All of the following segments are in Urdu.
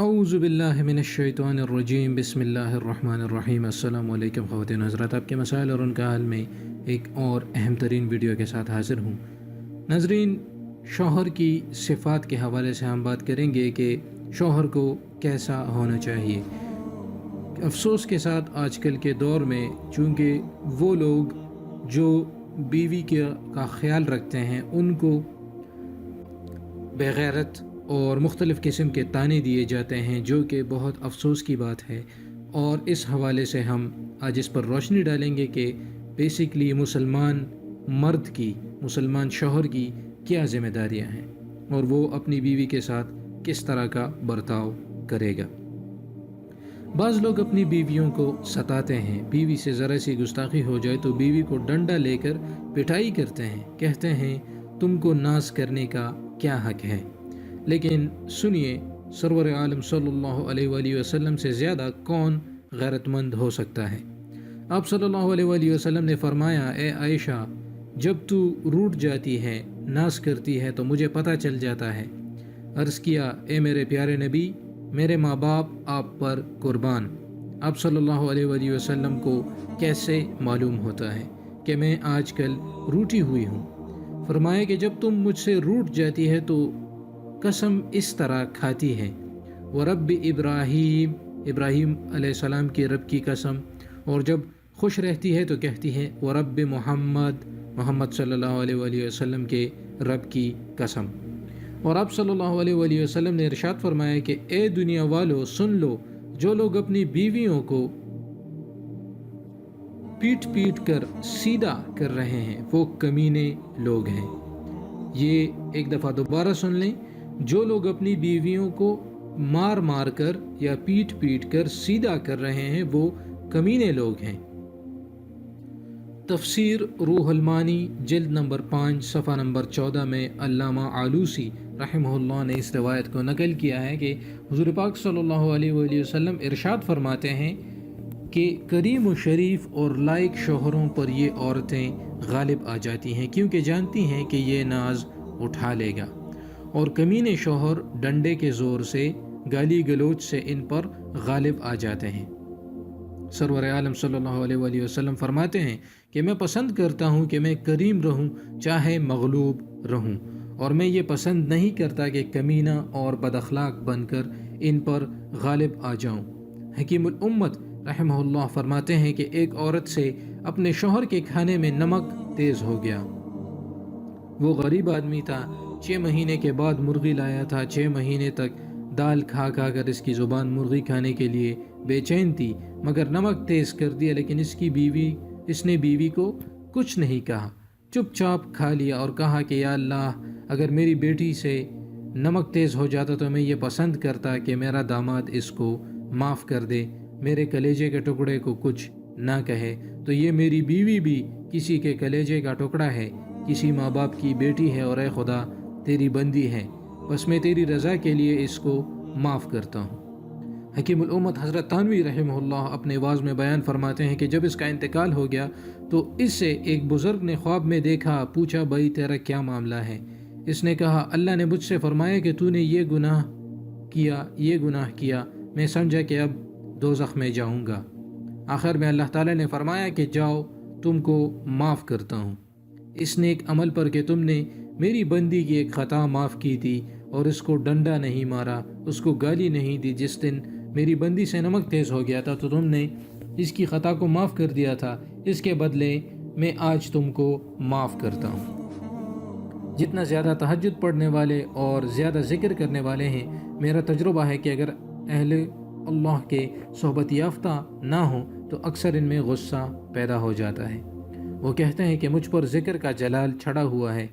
اعوذ باللہ من الشیطان الرجیم بسم اللہ الرحمن الرحیم۔ السلام علیکم خواتین حضرات، آپ کے مسائل اور ان کا حل میں ایک اور اہم ترین ویڈیو کے ساتھ حاضر ہوں۔ ناظرین، شوہر کی صفات کے حوالے سے ہم بات کریں گے کہ شوہر کو کیسا ہونا چاہیے۔ افسوس کے ساتھ آج کل کے دور میں چونکہ وہ لوگ جو بیوی کا خیال رکھتے ہیں ان کو بغیرت اور مختلف قسم کے طعنے دیے جاتے ہیں، جو کہ بہت افسوس کی بات ہے، اور اس حوالے سے ہم آج اس پر روشنی ڈالیں گے کہ بیسکلی مسلمان مرد کی، مسلمان شوہر کی کیا ذمہ داریاں ہیں اور وہ اپنی بیوی کے ساتھ کس طرح کا برتاؤ کرے گا۔ بعض لوگ اپنی بیویوں کو ستاتے ہیں، بیوی سے ذرا سی گستاخی ہو جائے تو بیوی کو ڈنڈا لے کر پٹائی کرتے ہیں، کہتے ہیں تم کو ناز کرنے کا کیا حق ہے۔ لیکن سنیے، سرور عالم صلی اللہ علیہ وآلہ وسلم سے زیادہ کون غیرت مند ہو سکتا ہے؟ آپ صلی اللہ علیہ وآلہ وسلم نے فرمایا، اے عائشہ، جب تو روٹھ جاتی ہے، ناز کرتی ہے تو مجھے پتہ چل جاتا ہے۔ عرض کیا، اے میرے پیارے نبی، میرے ماں باپ آپ پر قربان۔ آپ صلی اللہ علیہ وآلہ وسلم کو کیسے معلوم ہوتا ہے کہ میں آج کل روٹھی ہوئی ہوں؟ فرمایا کہ جب تم مجھ سے روٹھ جاتی ہے تو قسم اس طرح کھاتی ہے، ورب ابراہیم، ابراہیم علیہ السلام کے رب کی قسم، اور جب خوش رہتی ہے تو کہتی ہے ورب محمد، محمد صلی اللہ علیہ وآلہ وسلم کے رب کی قسم۔ اور آپ صلی اللہ علیہ وآلہ وسلم نے ارشاد فرمایا کہ اے دنیا والو سن لو، جو لوگ اپنی بیویوں کو پیٹ پیٹ کر سیدھا کر رہے ہیں وہ کمینے لوگ ہیں۔ یہ ایک دفعہ دوبارہ سن لیں، جو لوگ اپنی بیویوں کو مار مار کر یا پیٹ پیٹ کر سیدھا کر رہے ہیں وہ کمینے لوگ ہیں۔ تفسیر روح المانی جلد نمبر 5 صفحہ نمبر 14 میں علامہ آلوسی رحمہ اللہ نے اس روایت کو نقل کیا ہے کہ حضور پاک صلی اللہ علیہ وآلہ وسلم ارشاد فرماتے ہیں کہ کریم و شریف اور لائق شوہروں پر یہ عورتیں غالب آ جاتی ہیں، کیونکہ جانتی ہیں کہ یہ ناز اٹھا لے گا، اور کمینے شوہر ڈنڈے کے زور سے، گالی گلوچ سے ان پر غالب آ جاتے ہیں۔ سرور عالم صلی اللہ علیہ وآلہ وسلم فرماتے ہیں کہ میں پسند کرتا ہوں کہ میں کریم رہوں چاہے مغلوب رہوں، اور میں یہ پسند نہیں کرتا کہ کمینہ اور بد اخلاق بن کر ان پر غالب آ جاؤں۔ حکیم الامت رحمہ اللہ فرماتے ہیں کہ ایک عورت سے اپنے شوہر کے کھانے میں نمک تیز ہو گیا۔ وہ غریب آدمی تھا، 6 مہینے کے بعد مرغی لایا تھا، 6 مہینے تک دال کھا کھا کر اس کی زبان مرغی کھانے کے لیے بے چین تھی، مگر نمک تیز کر دیا، لیکن اس نے بیوی کو کچھ نہیں کہا، چپ چاپ کھا لیا اور کہا کہ یا اللہ، اگر میری بیٹی سے نمک تیز ہو جاتا تو میں یہ پسند کرتا کہ میرا داماد اس کو معاف کر دے، میرے کلیجے کے ٹکڑے کو کچھ نہ کہے، تو یہ میری بیوی بھی کسی کے کلیجے کا ٹکڑا ہے، کسی ماں باپ کی بیٹی ہے، اور اے خدا تیری بندی ہے، بس میں تیری رضا کے لیے اس کو معاف کرتا ہوں۔ حکیم الامت حضرت تھانوی رحمہ اللہ اپنے واعظ میں بیان فرماتے ہیں کہ جب اس کا انتقال ہو گیا تو اس سے ایک بزرگ نے خواب میں دیکھا، پوچھا بھائی تیرا کیا معاملہ ہے؟ اس نے کہا اللہ نے مجھ سے فرمایا کہ تو نے یہ گناہ کیا، میں سمجھا کہ اب دوزخ میں جاؤں گا۔ آخر میں اللہ تعالیٰ نے فرمایا کہ جاؤ، تم کو معاف کرتا ہوں، اس نیک عمل پر کہ تم نے میری بندی کی ایک خطا معاف کی تھی اور اس کو ڈنڈا نہیں مارا، اس کو گالی نہیں دی۔ جس دن میری بندی سے نمک تیز ہو گیا تھا تو تم نے اس کی خطا کو معاف کر دیا تھا، اس کے بدلے میں آج تم کو معاف کرتا ہوں۔ جتنا زیادہ تہجد پڑھنے والے اور زیادہ ذکر کرنے والے ہیں، میرا تجربہ ہے کہ اگر اہل اللہ کے صحبت یافتہ نہ ہوں تو اکثر ان میں غصہ پیدا ہو جاتا ہے۔ وہ کہتے ہیں کہ مجھ پر ذکر کا جلال چڑھا ہوا ہے۔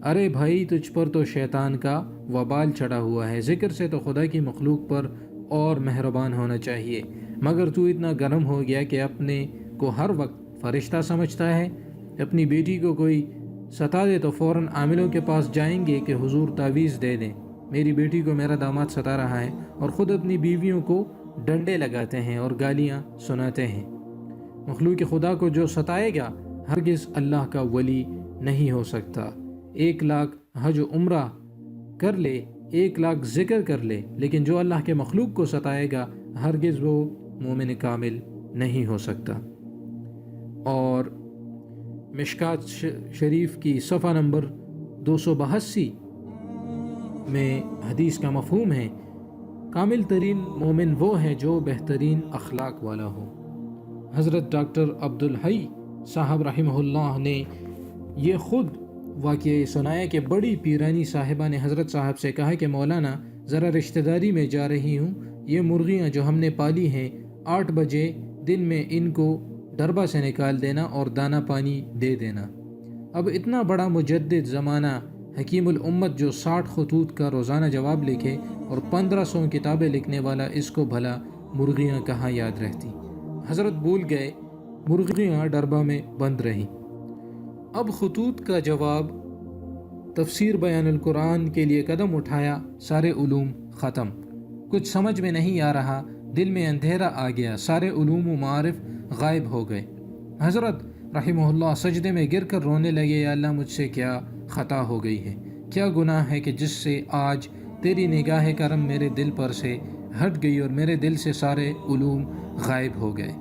ارے بھائی، تجھ پر تو شیطان کا وبال چڑھا ہوا ہے، ذکر سے تو خدا کی مخلوق پر اور مہربان ہونا چاہیے، مگر تو اتنا گرم ہو گیا کہ اپنے کو ہر وقت فرشتہ سمجھتا ہے۔ اپنی بیٹی کو کوئی ستا دے تو فوراً عاملوں کے پاس جائیں گے کہ حضور تعویذ دے دیں، میری بیٹی کو میرا داماد ستا رہا ہے، اور خود اپنی بیویوں کو ڈنڈے لگاتے ہیں اور گالیاں سناتے ہیں۔ مخلوق خدا کو جو ستائے گا ہرگز اللہ کا ولی نہیں ہو سکتا۔ 1 لاکھ حج و عمرہ کر لے، 1,00,000 ذکر کر لے، لیکن جو اللہ کے مخلوق کو ستائے گا ہرگز وہ مومن کامل نہیں ہو سکتا۔ اور مشکات شریف کی صفحہ نمبر 282 میں حدیث کا مفہوم ہے، کامل ترین مومن وہ ہے جو بہترین اخلاق والا ہو۔ حضرت ڈاکٹر عبدالحی صاحب رحمہ اللہ نے یہ خود واقعہ سنایا کہ بڑی پیرانی صاحبہ نے حضرت صاحب سے کہا کہ مولانا ذرا رشتہ داری میں جا رہی ہوں، یہ مرغیاں جو ہم نے پالی ہیں 8 بجے دن میں ان کو ڈربہ سے نکال دینا اور دانہ پانی دے دینا۔ اب اتنا بڑا مجدد زمانہ حکیم الامت جو 60 خطوط کا روزانہ جواب لکھے اور 1500 کتابیں لکھنے والا، اس کو بھلا مرغیاں کہاں یاد رہتی۔ حضرت بھول گئے، مرغیاں ڈربہ میں بند رہیں۔ اب خطوط کا جواب، تفسیر بیان القرآن کے لیے قدم اٹھایا، سارے علوم ختم، کچھ سمجھ میں نہیں آ رہا، دل میں اندھیرا آ گیا، سارے علوم و معارف غائب ہو گئے۔ حضرت رحمہ اللہ سجدے میں گر کر رونے لگے، یا اللہ مجھ سے کیا خطا ہو گئی ہے، کیا گناہ ہے کہ جس سے آج تیری نگاہ کرم میرے دل پر سے ہٹ گئی اور میرے دل سے سارے علوم غائب ہو گئے۔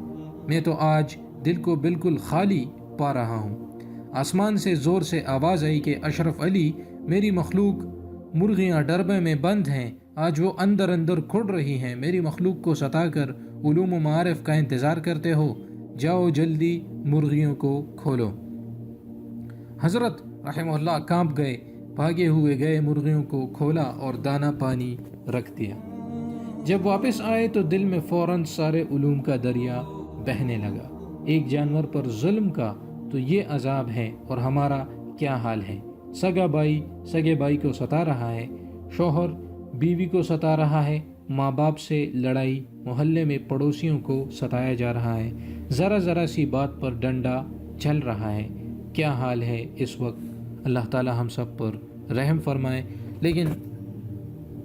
میں تو آج دل کو بالکل خالی پا رہا ہوں۔ آسمان سے زور سے آواز آئی کہ اشرف علی، میری مخلوق مرغیاں ڈربے میں بند ہیں، آج وہ اندر اندر کھڑ رہی ہیں، میری مخلوق کو ستا کر علوم و معارف کا انتظار کرتے ہو، جاؤ جلدی مرغیوں کو کھولو۔ حضرت رحمہ اللہ کانپ گئے، بھاگے ہوئے گئے، مرغیوں کو کھولا اور دانہ پانی رکھ دیا۔ جب واپس آئے تو دل میں فوراً سارے علوم کا دریا بہنے لگا۔ ایک جانور پر ظلم کا تو یہ عذاب ہے، اور ہمارا کیا حال ہے۔ سگا بھائی سگے بھائی کو ستا رہا ہے، شوہر بیوی کو ستا رہا ہے، ماں باپ سے لڑائی، محلے میں پڑوسیوں کو ستایا جا رہا ہے، ذرا ذرا سی بات پر ڈنڈا چل رہا ہے۔ کیا حال ہے اس وقت، اللہ تعالی ہم سب پر رحم فرمائے۔ لیکن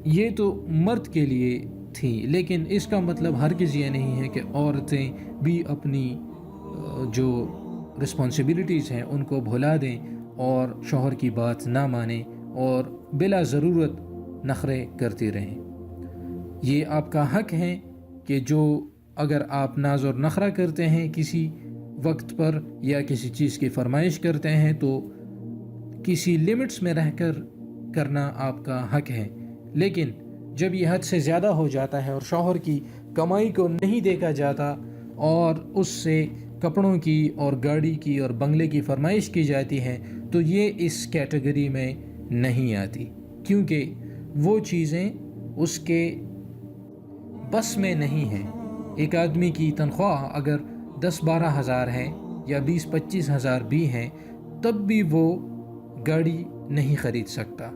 یہ تو مرد کے لیے تھی، لیکن اس کا مطلب ہرگز یہ نہیں ہے کہ عورتیں بھی اپنی جو رسپانسبلٹیز ہیں ان کو بھلا دیں اور شوہر کی بات نہ مانیں اور بلا ضرورت نخرے کرتی رہیں۔ یہ آپ کا حق ہے کہ جو اگر آپ ناز اور نخرہ کرتے ہیں کسی وقت پر یا کسی چیز کی فرمائش کرتے ہیں تو کسی لمٹس میں رہ کر کرنا آپ کا حق ہے، لیکن جب یہ حد سے زیادہ ہو جاتا ہے اور شوہر کی کمائی کو نہیں دیکھا جاتا اور اس سے کپڑوں کی اور گاڑی کی اور بنگلے کی فرمائش کی جاتی ہے، تو یہ اس کیٹیگری میں نہیں آتی، کیونکہ وہ چیزیں اس کے بس میں نہیں ہیں۔ ایک آدمی کی تنخواہ اگر 10-12 ہزار ہے یا 20-25 ہزار بھی ہیں، تب بھی وہ گاڑی نہیں خرید سکتا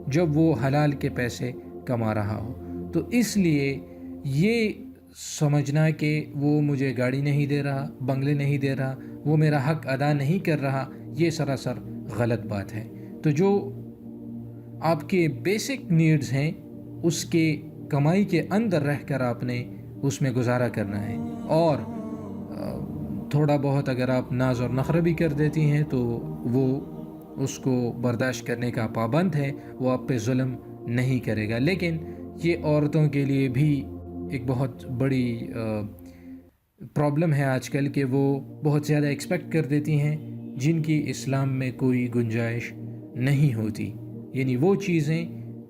جب وہ حلال کے پیسے کما رہا ہو۔ تو اس لیے یہ سمجھنا کہ وہ مجھے گاڑی نہیں دے رہا، بنگلے نہیں دے رہا، وہ میرا حق ادا نہیں کر رہا، یہ سراسر غلط بات ہے۔ تو جو آپ کے بیسک نیڈز ہیں اس کے کمائی کے اندر رہ کر آپ نے اس میں گزارا کرنا ہے، اور تھوڑا بہت اگر آپ ناز اور نخرہ بھی کر دیتی ہیں تو وہ اس کو برداشت کرنے کا پابند ہے، وہ آپ پہ ظلم نہیں کرے گا۔ لیکن یہ عورتوں کے لیے بھی ایک بہت بڑی پرابلم ہے آج کل کہ وہ بہت زیادہ ایکسپیکٹ کر دیتی ہیں جن کی اسلام میں کوئی گنجائش نہیں ہوتی، یعنی وہ چیزیں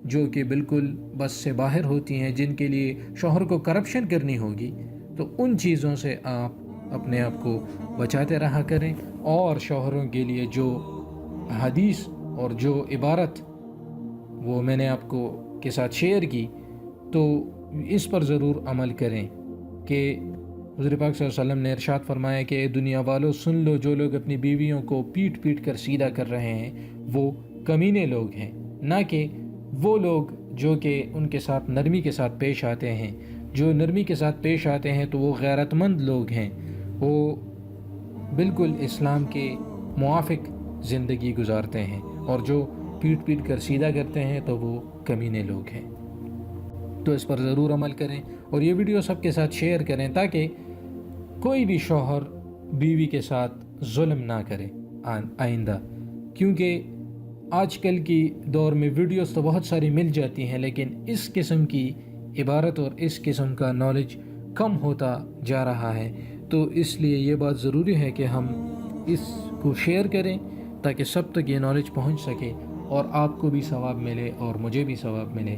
جو کہ بالکل بس سے باہر ہوتی ہیں، جن کے لیے شوہر کو کرپشن کرنی ہوگی، تو ان چیزوں سے آپ اپنے آپ کو بچاتے رہا کریں، اور شوہروں کے لیے جو حدیث اور جو عبارت وہ میں نے آپ کو کے ساتھ شیئر کی، تو اس پر ضرور عمل کریں کہ حضور پاک صلی اللہ علیہ وسلم نے ارشاد فرمایا کہ اے دنیا والو سن لو، جو لوگ اپنی بیویوں کو پیٹ پیٹ کر سیدھا کر رہے ہیں وہ کمینے لوگ ہیں، نہ کہ وہ لوگ جو کہ ان کے ساتھ نرمی کے ساتھ پیش آتے ہیں۔ جو نرمی کے ساتھ پیش آتے ہیں تو وہ غیرت مند لوگ ہیں، وہ بالکل اسلام کے موافق زندگی گزارتے ہیں، اور جو پیٹ پیٹ کر سیدھا کرتے ہیں تو وہ کمینے لوگ ہیں۔ تو اس پر ضرور عمل کریں اور یہ ویڈیو سب کے ساتھ شیئر کریں تاکہ کوئی بھی شوہر بیوی کے ساتھ ظلم نہ کرے آئندہ، کیونکہ آج کل کی دور میں ویڈیوز تو بہت ساری مل جاتی ہیں، لیکن اس قسم کی عبارت اور اس قسم کا نالج کم ہوتا جا رہا ہے. تو اس لیے یہ بات ضروری ہے کہ ہم اس کو شیئر کریں تاکہ سب تک یہ نالج پہنچ سکے اور آپ کو بھی ثواب ملے اور مجھے بھی ثواب ملے.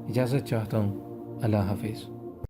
اجازت چاہتا ہوں. اللہ حافظ.